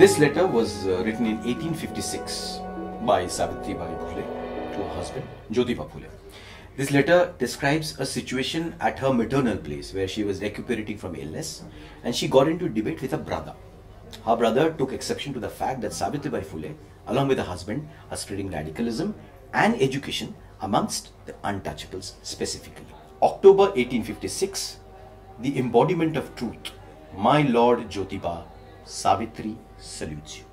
This letter was written in 1856 by Savitribai Phule to her husband, Jyotiba Phule. This letter describes a situation at her maternal place where she was recuperating from illness and she got into a debate with her brother. Her brother took exception to the fact that Savitribai Phule, along with her husband, are spreading radicalism and education amongst the untouchables specifically. October 1856, the embodiment of truth. My Lord Jyotiba, Savitri salutes you.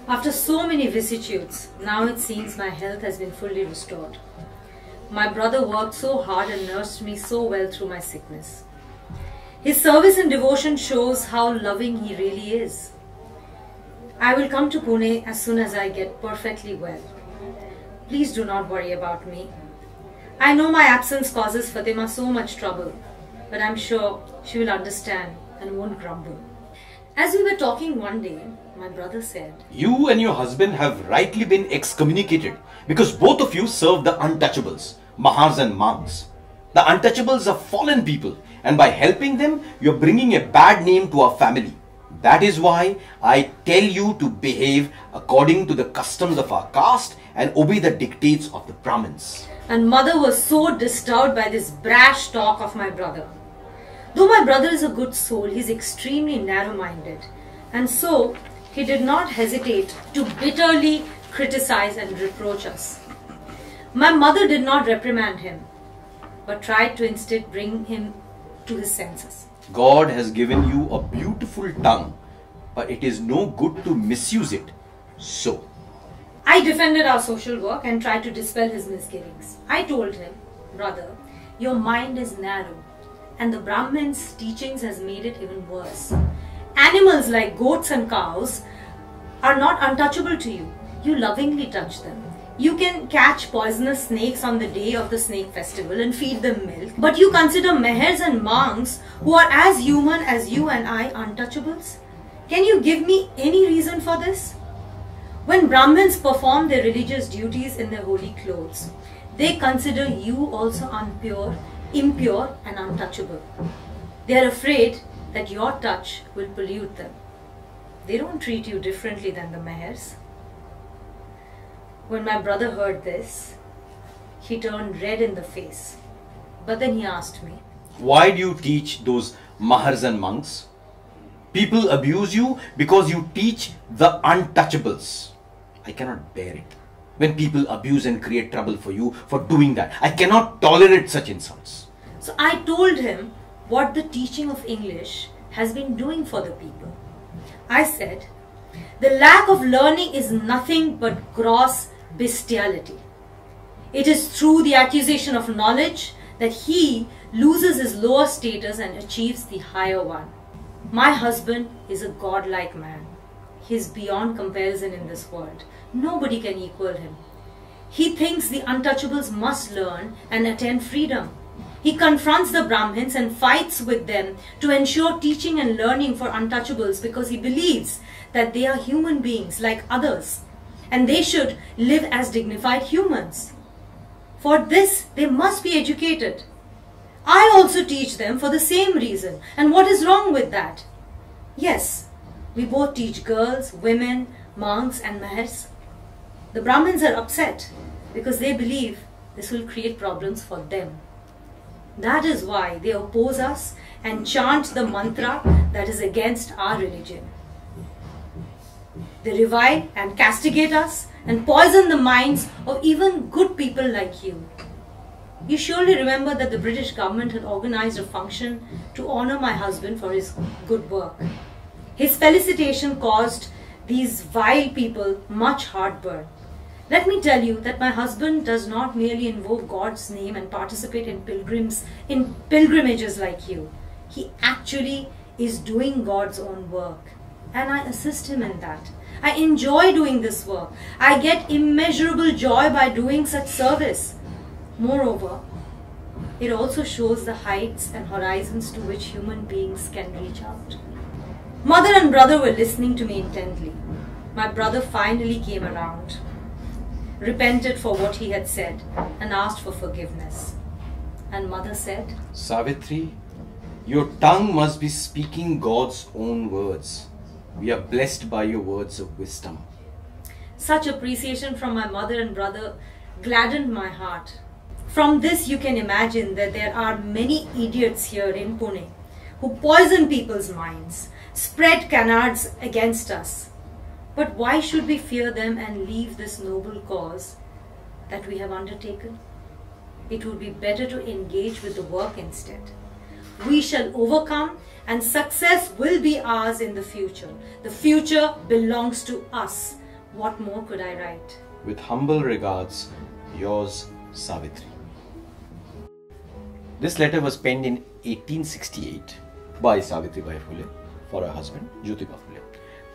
After so many vicissitudes, now it seems my health has been fully restored. My brother worked so hard and nursed me so well through my sickness. His service and devotion shows how loving he really is. I will come to Pune as soon as I get perfectly well. Please do not worry about me. I know my absence causes Fatima so much trouble, but I'm sure she will understand and won't grumble. As we were talking one day, my brother said, You and your husband have rightly been excommunicated because both of you serve the untouchables, Mahars and monks. The untouchables are fallen people, and by helping them, you're bringing a bad name to our family. That is why I tell you to behave according to the customs of our caste and obey the dictates of the Brahmins. And mother was so disturbed by this brash talk of my brother. Though my brother is a good soul, he is extremely narrow-minded, and so he did not hesitate to bitterly criticize and reproach us. My mother did not reprimand him, but tried to instead bring him to his senses. God has given you a beautiful tongue, but it is no good to misuse it. So, I defended our social work and tried to dispel his misgivings. I told him, brother, your mind is narrow, and the Brahmin's teachings has made it even worse. Animals like goats and cows are not untouchable to you. You lovingly touch them. You can catch poisonous snakes on the day of the snake festival and feed them milk. But you consider mehers and monks, who are as human as you and I, untouchables? Can you give me any reason for this? When Brahmins perform their religious duties in their holy clothes, they consider you also impure and untouchable. They are afraid that your touch will pollute them. They don't treat you differently than the mehers. When my brother heard this, he turned red in the face. But then he asked me, why do you teach those Mahars and monks? People abuse you because you teach the untouchables. I cannot bear it. When people abuse and create trouble for you for doing that, I cannot tolerate such insults. So I told him what the teaching of English has been doing for the people. I said, the lack of learning is nothing but gross bestiality. It is through the accusation of knowledge that he loses his lower status and achieves the higher one. My husband is a godlike man. He is beyond comparison in this world. Nobody can equal him. He thinks the untouchables must learn and attain freedom. He confronts the Brahmins and fights with them to ensure teaching and learning for untouchables because he believes that they are human beings like others and they should live as dignified humans. For this, they must be educated. I also teach them for the same reason. And what is wrong with that? Yes, we both teach girls, women, monks and mehers. The Brahmins are upset because they believe this will create problems for them. That is why they oppose us and chant the mantra that is against our religion. They revile and castigate us and poison the minds of even good people like you. You surely remember that the British government had organized a function to honor my husband for his good work. His felicitation caused these vile people much heartburn. Let me tell you that my husband does not merely invoke God's name and participate in pilgrimages like you. He actually is doing God's own work, and I assist him in that. I enjoy doing this work. I get immeasurable joy by doing such service. Moreover, it also shows the heights and horizons to which human beings can reach out. Mother and brother were listening to me intently. My brother finally came around, repented for what he had said, and asked for forgiveness. And mother said, Savitri, your tongue must be speaking God's own words. We are blessed by your words of wisdom. Such appreciation from my mother and brother gladdened my heart. From this you can imagine that there are many idiots here in Pune who poison people's minds, spread canards against us. But why should we fear them and leave this noble cause that we have undertaken? It would be better to engage with the work instead. We shall overcome and success will be ours in the future. The future belongs to us. What more could I write? With humble regards, yours, Savitri. This letter was penned in 1868 by Savitribai Phule for her husband, Jyotiba Phule.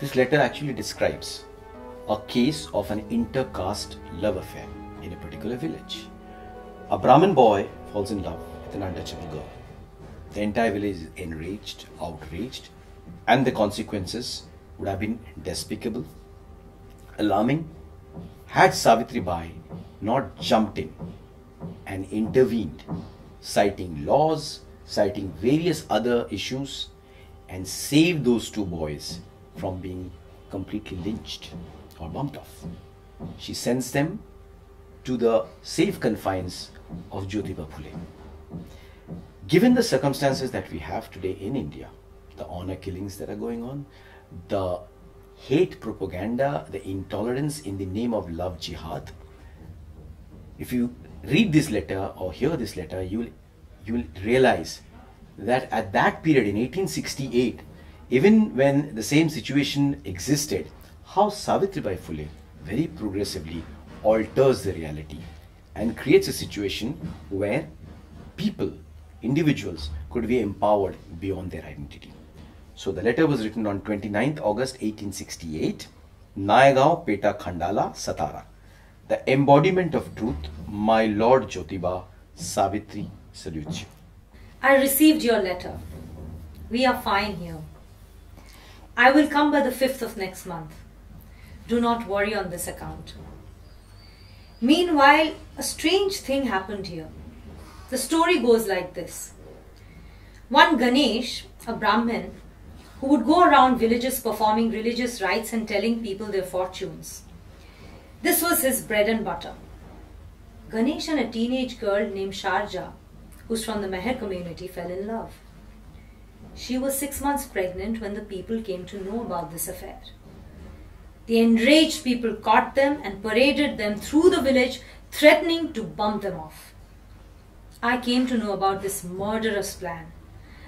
This letter actually describes a case of an inter-caste love affair in a particular village. A Brahmin boy falls in love with an untouchable girl. The entire village is enraged, outraged, and the consequences would have been despicable, alarming, had Savitribai not jumped in and intervened, citing laws, citing various other issues, and saved those two boys from being completely lynched or bumped off. She sends them to the safe confines of Jyotiba Phule. Given the circumstances that we have today in India, the honor killings that are going on, the hate propaganda, the intolerance in the name of love jihad, if you read this letter or hear this letter, you will realize that at that period in 1868, even when the same situation existed, how Savitribai Phule very progressively alters the reality and creates a situation where people, individuals, could be empowered beyond their identity. So the letter was written on 29th August 1868, Nayagaon, Peta, Khandala, Satara. The embodiment of truth, my Lord Jyotiba, Savitri salutes you. I received your letter. We are fine here. I will come by the 5th of next month. Do not worry on this account. Meanwhile, a strange thing happened here. The story goes like this. One Ganesh, a Brahmin, who would go around villages performing religious rites and telling people their fortunes. This was his bread and butter. Ganesh and a teenage girl named Sharja, who's from the Meher community, fell in love. She was 6 months pregnant when the people came to know about this affair. The enraged people caught them and paraded them through the village, threatening to bump them off. I came to know about this murderous plan.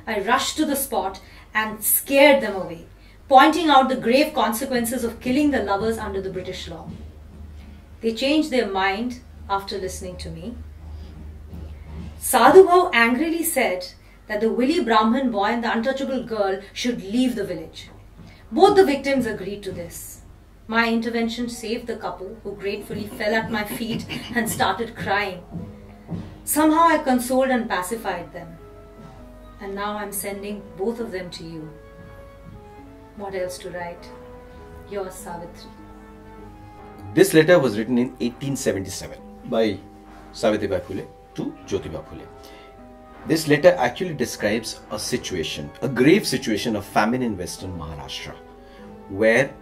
I rushed to the spot and scared them away, pointing out the grave consequences of killing the lovers under the British law. They changed their mind after listening to me. Sadhubhau angrily said that the willy Brahmin boy and the untouchable girl should leave the village. Both the victims agreed to this. My intervention saved the couple, who gratefully fell at my feet and started crying. Somehow I consoled and pacified them. And now I'm sending both of them to you. What else to write? Yours, Savitri. This letter was written in 1877 by Savitribai Phule to Jyotiba Phule. This letter actually describes a situation, a grave situation of famine in Western Maharashtra, where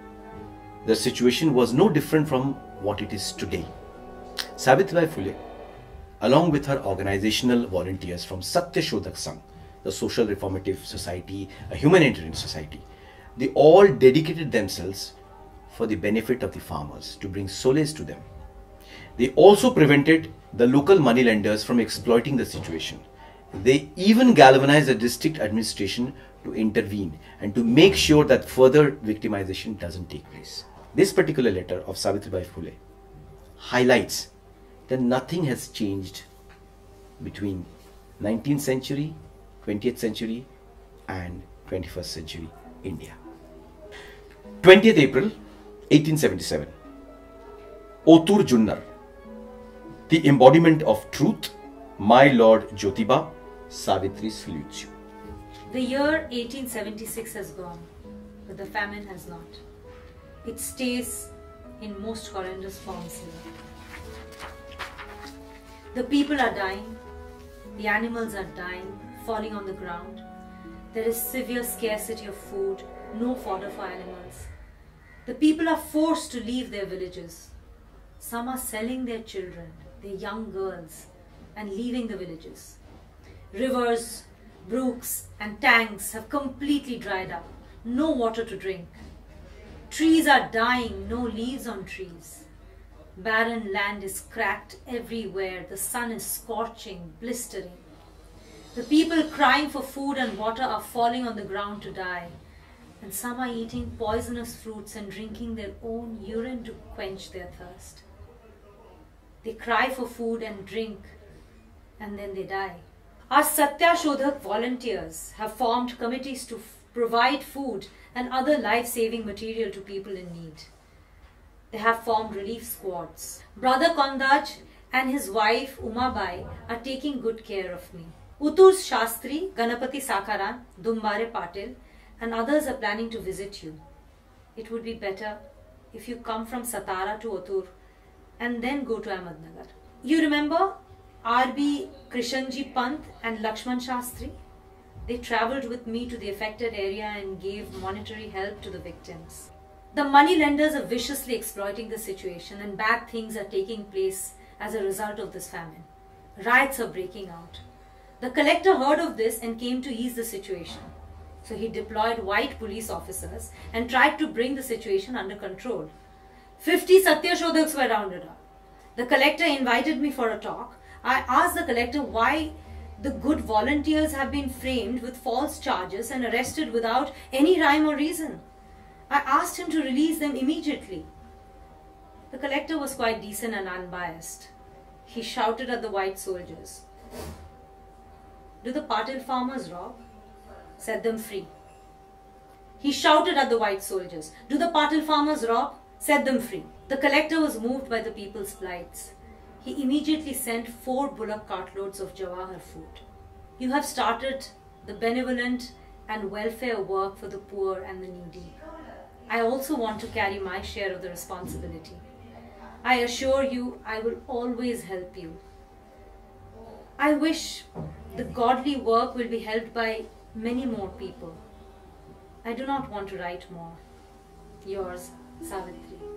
the situation was no different from what it is today. Savitribai Phule, along with her organizational volunteers from Satya Shodhak Sangh, the social reformative society, a humanitarian society, they all dedicated themselves for the benefit of the farmers, to bring solace to them. They also prevented the local moneylenders from exploiting the situation. They even galvanized the district administration to intervene and to make sure that further victimization doesn't take place. This particular letter of Savitribai Phule highlights that nothing has changed between 19th century, 20th century and 21st century India. 20th April 1877. Otur Junnar, the embodiment of truth, my Lord Jyotiba, Savitri salutes you. The year 1876 has gone, but the famine has not. It stays in most horrendous forms here. The people are dying, the animals are dying, falling on the ground. There is severe scarcity of food, no fodder for animals. The people are forced to leave their villages. Some are selling their children, their young girls, and leaving the villages. Rivers, brooks, and tanks have completely dried up. No water to drink. Trees are dying, no leaves on trees. Barren land is cracked everywhere. The sun is scorching, blistering. The people crying for food and water are falling on the ground to die. And some are eating poisonous fruits and drinking their own urine to quench their thirst. They cry for food and drink, and then they die. Our Satya Shodhak volunteers have formed committees to provide food and other life-saving material to people in need. They have formed relief squads. Brother Kondaj and his wife Umabai are taking good care of me. Utur's Shastri, Ganapati Sakaran, Dumbare Patil, and others are planning to visit you. It would be better if you come from Satara to Utur and then go to Ahmednagar. You remember R.B. Krishanji Pant and Lakshman Shastri? They travelled with me to the affected area and gave monetary help to the victims. The money lenders are viciously exploiting the situation, and bad things are taking place as a result of this famine. Riots are breaking out. The collector heard of this and came to ease the situation. So he deployed white police officers and tried to bring the situation under control. 50 Satya Shodhaks were rounded up. The collector invited me for a talk. I asked the collector why the good volunteers have been framed with false charges and arrested without any rhyme or reason. I asked him to release them immediately. The collector was quite decent and unbiased. He shouted at the white soldiers, "Do the Patil farmers rob? Set them free." He shouted at the white soldiers, "Do the Patil farmers rob? Set them free." The collector was moved by the people's plights. He immediately sent 4 bullock cartloads of Jawahar food. You have started the benevolent and welfare work for the poor and the needy. I also want to carry my share of the responsibility. I assure you, I will always help you. I wish the godly work will be helped by many more people. I do not want to write more. Yours, Savitri.